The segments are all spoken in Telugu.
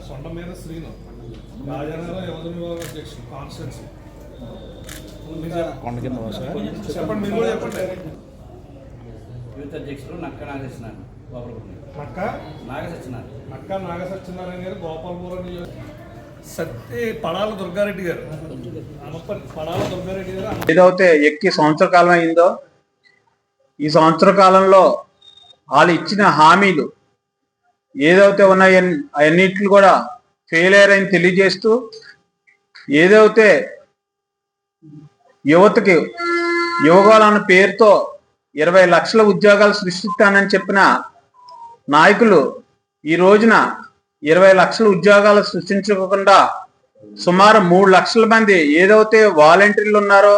సొండ మీద శ్రీను రాజానగరం యువజన విభాగ అధ్యక్షుడు కాన్స్టిట్యున్సీ. చెప్పండి, మీరు కూడా చెప్పండి. యూత్ అధ్యక్షులు నక్క నాగసత్యనారాయణ గోపాలపురం. నక్క నాగసత్యనారాయణ గారు గోపాలపురం. పడాల దుర్గారెడ్డి గారు ఏదైతే ఎక్కి సంవత్సర కాలం అయిందో ఈ సంవత్సర కాలంలో వాళ్ళు ఇచ్చిన హామీలు ఏదైతే ఉన్నాయో అవన్నిట్లు కూడా ఫెయిల్ అయ్యారని తెలియజేస్తూ, ఏదైతే యువతకి యువగోళ అన్న పేరుతో 20 లక్షల ఉద్యోగాలు సృష్టిస్తానని చెప్పిన నాయకులు ఈ రోజున 20 లక్షల ఉద్యోగాలు సృష్టించకుండా సుమారు 3 లక్షల మంది ఏదైతే వాలంటీర్లు ఉన్నారో,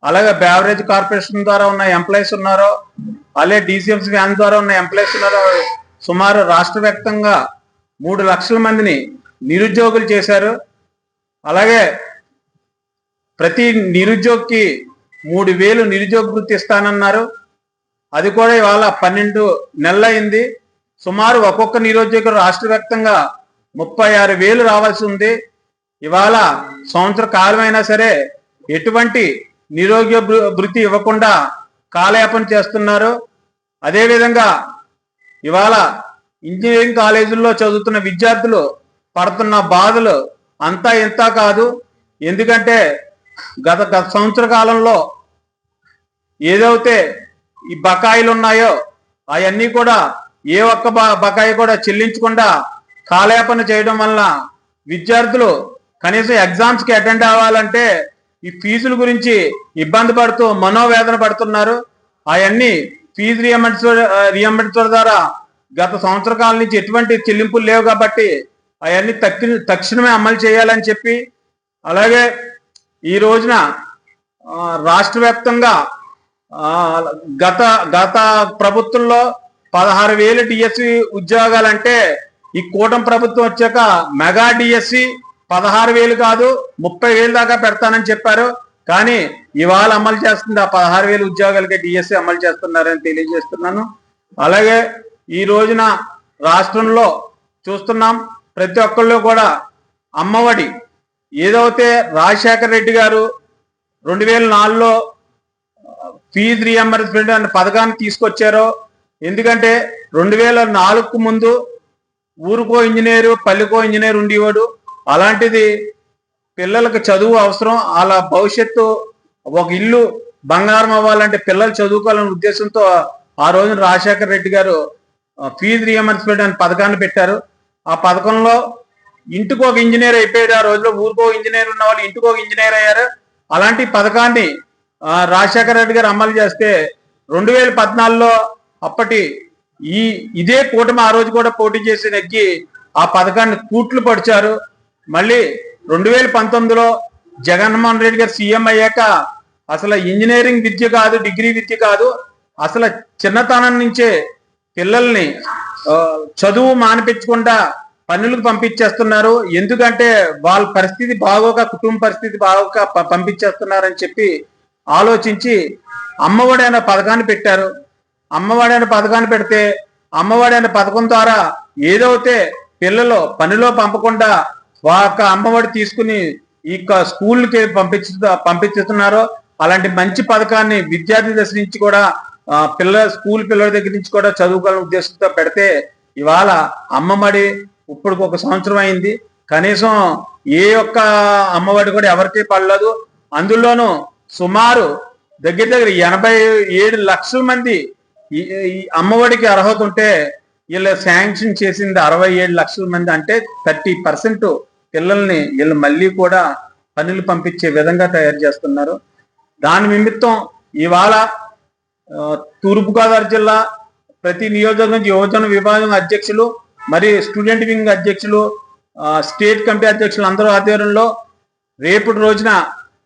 అలాగే బ్యావరేజ్ కార్పొరేషన్ ద్వారా ఉన్న ఎంప్లాయీస్ ఉన్నారో, అలాగే DCMS వ్యాన్ ద్వారా ఉన్న ఎంప్లాయీస్ ఉన్నారో, సుమారు రాష్ట్ర వ్యాప్తంగా 3 లక్షల మందిని నిరుద్యోగులు చేశారు. అలాగే ప్రతి నిరుద్యోగికి 3,000 నిరుద్యోగ వృత్తి ఇస్తానన్నారు. అది కూడా ఇవాళ 12 నెలలు అయింది. సుమారు ఒక్కొక్క నిరుద్యోగులు రాష్ట్ర వ్యాప్తంగా 36,000 రావాల్సి ఉంది. ఇవాళ సంవత్సర కాలమైనా సరే ఎటువంటి నిరుద్యోగ వృత్తి ఇవ్వకుండా కాలయాపన చేస్తున్నారు. అదేవిధంగా ఇవాళ ఇంజనీరింగ్ కాలేజీల్లో చదువుతున్న విద్యార్థులు పడుతున్న బాధలు అంతా ఇంత కాదు. ఎందుకంటే గత సంవత్సర కాలంలో ఏదైతే ఈ బకాయిలు ఉన్నాయో అవన్నీ కూడా ఏ ఒక్క బకాయి కూడా చెల్లించకుండా కాలయాపన చేయడం వల్ల విద్యార్థులు కనీసం ఎగ్జామ్స్కి అటెండ్ అవ్వాలంటే ఈ ఫీజుల గురించి ఇబ్బంది పడుతూ మనోవేదన పడుతున్నారు. అవన్నీ ఫీజు రియంబర్స్మెంట్ ద్వారా గత సంవత్సర కాలం నుంచి ఎటువంటి చెల్లింపులు లేవు కాబట్టి అవన్నీ తక్షణమే అమలు చేయాలని చెప్పి, అలాగే ఈ రోజున రాష్ట్ర వ్యాప్తంగా గత ప్రభుత్వంలో 16,000 డిఎస్సి ఉద్యోగాలంటే ఈ కూటమి ప్రభుత్వం వచ్చాక మెగా డిఎస్సి 16,000 కాదు 30,000 దాకా పెడతానని చెప్పారు. కానీ ఇవాళ అమలు చేస్తుంది ఆ 16,000 ఉద్యోగాలకి డిఎస్సి అమలు చేస్తున్నారని తెలియజేస్తున్నాను. అలాగే ఈ రోజున రాష్ట్రంలో చూస్తున్నాం, ప్రతి ఒక్కళ్ళు కూడా అమ్మఒడి ఏదైతే రాజశేఖర రెడ్డి గారు 2004లో ఫీజు రియంబర్స్మెంట్ అనే పథకాన్ని తీసుకొచ్చారో, ఎందుకంటే 2004కు ముందు ఊరుకో ఇంజనీరు పల్లెకో ఇంజనీర్ ఉండేవాడు. అలాంటిది పిల్లలకు చదువు అవసరం, అలా భవిష్యత్తు ఒక ఇల్లు బంగారం అవ్వాలంటే పిల్లలు చదువుకోవాలనే ఉద్దేశంతో ఆ రోజున రాజశేఖర రెడ్డి గారు ఫీజు రియంబర్స్మెంట్ అనే పథకాన్ని పెట్టారు. ఆ పథకంలో ఇంటికి ఒక ఇంజనీర్ అయిపోయాడు. ఆ రోజులో ఊరికో ఇంజనీర్ ఉన్న వాళ్ళు ఇంటికి ఒక ఇంజనీర్ అయ్యారు. అలాంటి పథకాన్ని రాజశేఖర రెడ్డి గారు అమలు చేస్తే 2014లో అప్పటి ఇదే కూటమి ఆ రోజు కూడా పోటీ చేసి నెగ్గి ఆ పథకాన్ని కూట్లు పడిచారు. మళ్ళీ 2019లో జగన్మోహన్ రెడ్డి గారు సీఎం అయ్యాక అసలు ఇంజనీరింగ్ విద్య కాదు, డిగ్రీ విద్య కాదు, అసలు చిన్నతనం నుంచే పిల్లల్ని చదువు మానిపించకుండా పనులకు పంపించేస్తున్నారు. ఎందుకంటే వాళ్ళ పరిస్థితి బాగోక, కుటుంబ పరిస్థితి బాగోక పంపించేస్తున్నారని చెప్పి ఆలోచించి అమ్మఒడి అనే పథకాన్ని పెట్టారు. అమ్మఒడి అనే పథకాన్ని పెడితే అమ్మఒడి అనే పథకం ద్వారా ఏదైతే పిల్లలు పనిలో పంపకుండా వాళ్ళ అమ్మఒడి తీసుకుని ఈ స్కూల్కి పంపిస్తున్నారో అలాంటి మంచి పథకాన్ని విద్యార్థి దశ నుంచి కూడా స్కూల్ పిల్లల దగ్గర నుంచి కూడా చదువుకోవాలనే ఉద్దేశంతో పెడితే ఇవాళ అమ్మఒడి ఇప్పుడు 1 సంవత్సరం అయింది. కనీసం ఏ ఒక్క అమ్మఒడి కూడా ఎవరికీ పడలేదు. అందులోనూ సుమారు దగ్గర 87 లక్షల మంది ఈ అమ్మఒడికి అర్హత ఉంటే వీళ్ళు శాంక్షన్ చేసింది 67 లక్షల మంది. అంటే 30% పిల్లల్ని వీళ్ళు మళ్ళీ కూడా పనులు పంపించే విధంగా తయారు చేస్తున్నారు. దాని నిమిత్తం ఇవాళ తూర్పుగోదావరి జిల్లా ప్రతి నియోజకవర్గం యువజన విభాగం అధ్యక్షులు, మరి స్టూడెంట్ వింగ్ అధ్యక్షులు, స్టేట్ కమిటీ అధ్యక్షులు అందరూ ఆధ్వర్యంలో రేపటి రోజున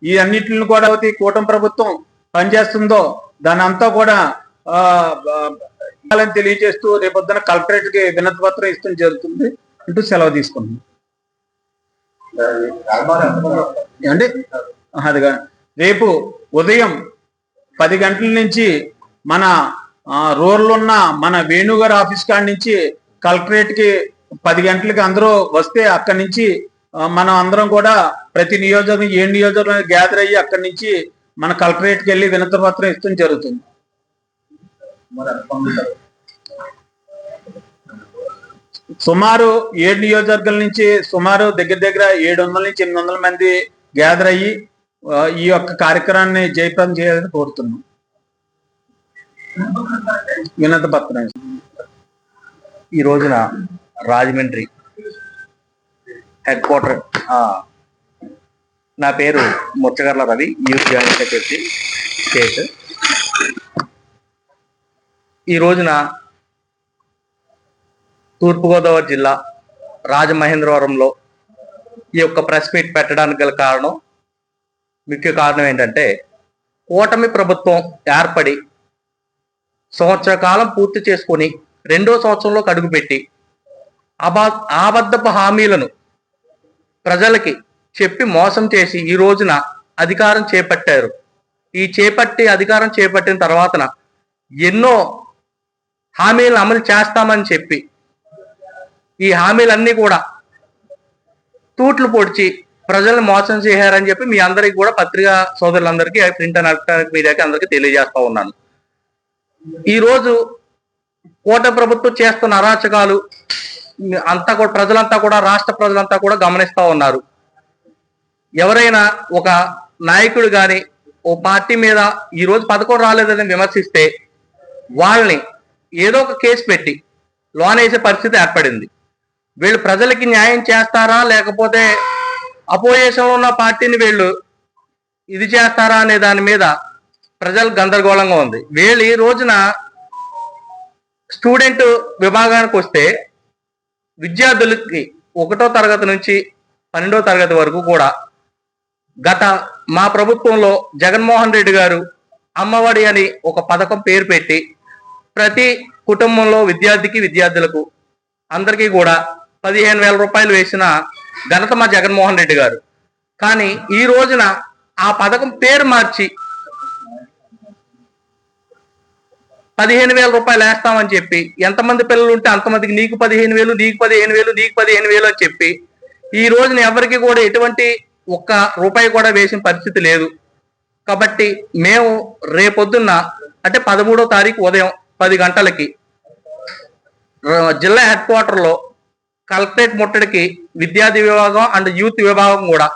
ఈ అన్నిటిని కూడా కూటమి ప్రభుత్వం పనిచేస్తుందో దాని అంతా కూడా తెలియజేస్తూ రేపొద్దున కలెక్టరేట్ కి వినతి పత్రం ఇస్తూ జరుగుతుంది అంటూ సెలవు తీసుకుంటున్నాం. అంటే అదిగా రేపు ఉదయం 10 గంటల నుంచి మన రూరల్ ఉన్న మన వేణుగారి ఆఫీస్ కాడి నుంచి కలెక్టరేట్ కి 10 గంటలకి అందరూ వస్తే అక్కడి నుంచి మనం అందరం కూడా ప్రతి నియోజకవర్గం 7 నియోజకవర్గం గ్యాదర్ అయ్యి అక్కడి నుంచి మన కలెక్టరేట్కి వెళ్ళి వినతి పత్రం ఇస్తాం జరుగుతుంది. సుమారు 7 నియోజకవర్గాల నుంచి సుమారు దగ్గర 700 నుంచి 800 మంది గ్యాదర్ అయ్యి ఈ యొక్క కార్యక్రమాన్ని జయప్రదం చేయాలని కోరుతున్నాం. వినతి పత్రం ఈ రోజున రాజమండ్రి హెడ్ క్వార్టర్, నా పేరు Muchchagarla Ravi, youth joint secretary state. ఈ రోజున తూర్పుగోదావరి జిల్లా రాజమహేంద్రవరంలో ఈ యొక్క ప్రెస్ మీట్ పెట్టడానికి గల ముఖ్య కారణం ఏంటంటే, కూటమి ప్రభుత్వం ఏర్పడి సంవత్సర కాలం పూర్తి చేసుకొని 2వ సంవత్సరంలో అడుగుపెట్టి అబద్ధపు హామీలను ప్రజలకి చెప్పి మోసం చేసి ఈ రోజున అధికారం చేపట్టారు. ఈ అధికారం చేపట్టిన తర్వాతన ఎన్నో హామీలను అమలు చేస్తామని చెప్పి ఈ హామీలన్నీ కూడా తూట్లు పొడిచి ప్రజలను మోసం చేశారని చెప్పి మీ అందరికీ కూడా పత్రికా సోదరులందరికీ, ప్రింట్ అండ్ ఎలక్ట్రానిక్ మీడియాకి అందరికీ తెలియజేస్తా ఉన్నాను. ఈరోజు కూటమి ప్రభుత్వం చేస్తున్న అరాచకాలు అంతా కూడా ప్రజలంతా కూడా, రాష్ట్ర ప్రజలంతా కూడా గమనిస్తా ఉన్నారు. ఎవరైనా ఒక నాయకుడు కానీ ఓ పార్టీ మీద ఈరోజు పథకం రాలేదని విమర్శిస్తే వాళ్ళని ఏదో ఒక కేసు పెట్టి లోన్ వేసే పరిస్థితి ఏర్పడింది. వీళ్ళు ప్రజలకి న్యాయం చేస్తారా లేకపోతే అపోజిషన్లో ఉన్న పార్టీని వీళ్ళు ఇది చేస్తారా అనే దాని మీద ప్రజలు గందరగోళంగా ఉంది. వీళ్ళు ఈ రోజున స్టూడెంట్ విభాగానికి వస్తే విద్యార్థులకి 1వ తరగతి నుంచి 12వ తరగతి వరకు కూడా గత మా ప్రభుత్వంలో జగన్మోహన్ రెడ్డి గారు అమ్మఒడి అని ఒక పథకం పేరు పెట్టి ప్రతి కుటుంబంలో విద్యార్థులకు అందరికీ కూడా 15,000 రూపాయలు వేసిన ఘనత మా జగన్మోహన్ రెడ్డి గారు. కానీ ఈ రోజున ఆ పథకం పేరు మార్చి 15,000 రూపాయలు వేస్తామని చెప్పి ఎంతమంది పిల్లలు ఉంటే అంతమందికి నీకు 15,000, నీకు 15,000, నీకు 15,000 అని చెప్పి ఈ రోజున ఎవరికి కూడా ఎటువంటి ఒక్క రూపాయి కూడా వేసిన పరిస్థితి లేదు. కాబట్టి మేము రేపొద్దున్న అంటే 13వ తారీఖు ఉదయం 10 గంటలకి జిల్లా హెడ్ క్వార్టర్లో కలెక్టరేట్ ముట్టడికి విద్యార్థి విభాగం అండ్ యూత్ విభాగం కూడా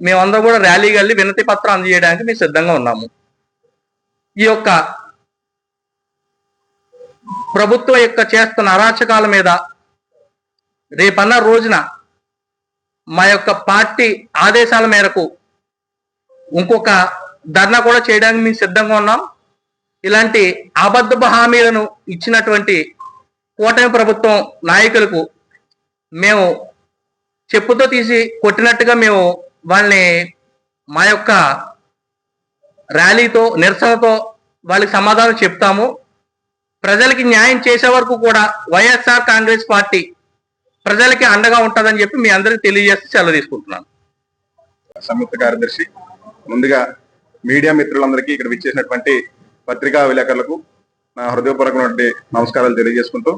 మేమందరం కూడా ర్యాలీకి వెళ్ళి వినతి పత్రం అందజేయడానికి మేము సిద్ధంగా ఉన్నాము. ఈ యొక్క ప్రభుత్వం చేస్తున్న అరాచకాల మీద రేపన్న రోజున మా యొక్క పార్టీ ఆదేశాల మేరకు ఇంకొక ధర్నా కూడా చేయడానికి మేము సిద్ధంగా ఉన్నాం. ఇలాంటి అబద్ధపు హామీలను ఇచ్చినటువంటి కూటమి ప్రభుత్వం నాయకులకు మేము చెప్పుతో తీసి కొట్టినట్టుగా మేము వాళ్ళని మా యొక్క ర్యాలీతో, నిరసనతో వాళ్ళకి సమాధానం చెప్తాము. ప్రజలకి న్యాయం చేసే వరకు కూడా వైఎస్ఆర్ కాంగ్రెస్ పార్టీ ప్రజలకి అండగా ఉంటుందని చెప్పి మీ అందరికి తెలియజేసి సెలవు తీసుకుంటున్నాను. సంయుక్త కార్యదర్శి, ముందుగా మీడియా మిత్రులందరికీ ఇక్కడ విచ్చేసినటువంటి పత్రికా విలేకరులకు నా హృదయపూర్వకమైనటువంటి నమస్కారాలు తెలియజేసుకుంటూ,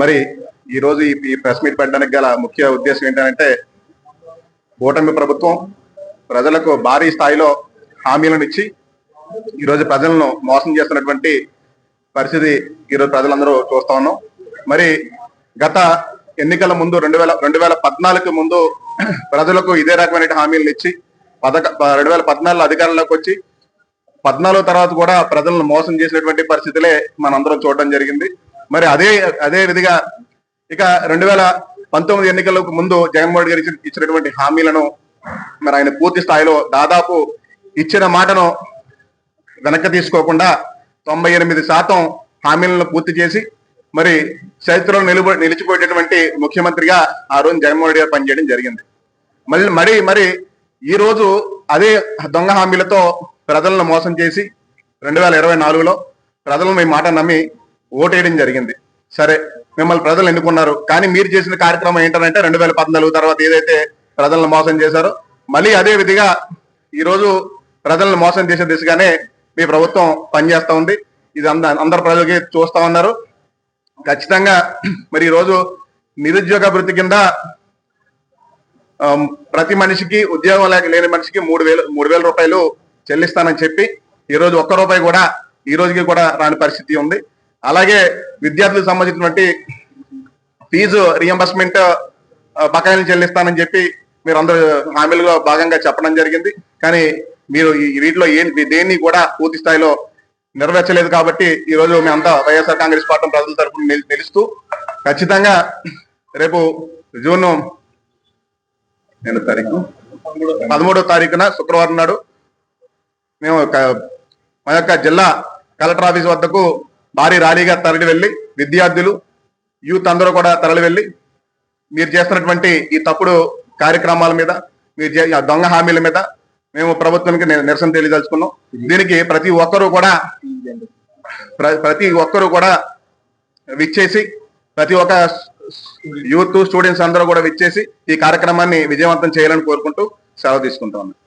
మరి ఈరోజు ఈ ప్రెస్ మీట్ పెట్టడానికి గల ముఖ్య ఉద్దేశం ఏంటంటే, కూటమి ప్రభుత్వం ప్రజలకు భారీ స్థాయిలో హామీలను ఇచ్చి ఈరోజు ప్రజలను మోసం చేస్తున్నటువంటి పరిస్థితి ఈరోజు ప్రజలందరూ చూస్తా ఉన్నాం. మరి గత ఎన్నికల ముందు 2014 ముందు ప్రజలకు ఇదే రకమైన హామీలను ఇచ్చి 2014 అధికారంలోకి వచ్చి 14 తర్వాత కూడా ప్రజలను మోసం చేసినటువంటి పరిస్థితులే మనందరం చూడడం జరిగింది. మరి అదే విధిగా ఇక 2019 ఎన్నికలకు ముందు జగన్మోహన్ గారు ఇచ్చినటువంటి హామీలను మరి ఆయన పూర్తి స్థాయిలో దాదాపు ఇచ్చిన మాటను వెనక్కి తీసుకోకుండా 98% హామీలను పూర్తి చేసి మరి చరిత్రలో నిలిచిపోయేటటువంటి ముఖ్యమంత్రిగా ఆ రోజు జగన్మోహన్ రెడ్డి గారు పనిచేయడం జరిగింది. మరి ఈ రోజు అదే దొంగ హామీలతో ప్రజలను మోసం చేసి 2024లో ప్రజలను మీ మాట నమ్మి ఓటేయడం జరిగింది. సరే, మిమ్మల్ని ప్రజలు ఎన్నుకున్నారు, కానీ మీరు చేసిన కార్యక్రమం ఏంటంటే 2014 తర్వాత ఏదైతే ప్రజలను మోసం చేశారో మళ్ళీ అదే విధిగా ఈరోజు ప్రజలను మోసం చేసే దిశగానే మీ ప్రభుత్వం పనిచేస్తూ ఉంది. ఇది అందరు ప్రజలకి చూస్తా ఉన్నారు. ఖచ్చితంగా మరి ఈరోజు నిరుద్యోగ భృతి కింద ప్రతి మనిషికి ఉద్యోగం లేని మనిషికి 3,000 రూపాయలు చెల్లిస్తానని చెప్పి ఈరోజు ఒక్క రూపాయి కూడా ఈ రోజుకి కూడా రాని పరిస్థితి ఉంది. అలాగే విద్యార్థులకు సంబంధించినటువంటి ఫీజు రియంబర్స్మెంట్ బకాయిలు చెల్లిస్తానని చెప్పి మీరు అందరూ హామీలుగా భాగంగా చెప్పడం జరిగింది. కానీ మీరు వీటిలో దేన్ని కూడా పూర్తి స్థాయిలో నెరవేర్చలేదు. కాబట్టి ఈ రోజు మేమంతా వైఎస్ఆర్ కాంగ్రెస్ పార్టీ ప్రజల తరఫున నిలుస్తూ ఖచ్చితంగా రేపు జూన్ 13వ తారీఖున శుక్రవారం నాడు మేము మా యొక్క జిల్లా కలెక్టర్ ఆఫీస్ వద్దకు భారీ ర్యాలీగా తరలి వెళ్ళి విద్యార్థులు యూత్ అందరూ కూడా తరలి వెళ్ళి మీరు చేస్తున్నటువంటి ఈ తప్పుడు కార్యక్రమాల మీద, మీరు దొంగ హామీల మీద మేము ప్రభుత్వానికి నిరసన తెలియదలుచుకున్నాం. దీనికి ప్రతి ఒక్కరూ కూడా విచ్చేసి, ప్రతి ఒక్క యూత్ స్టూడెంట్స్ అందరూ కూడా విచ్చేసి ఈ కార్యక్రమాన్ని విజయవంతం చేయాలని కోరుకుంటూ సెలవు తీసుకుంటా ఉన్నాం.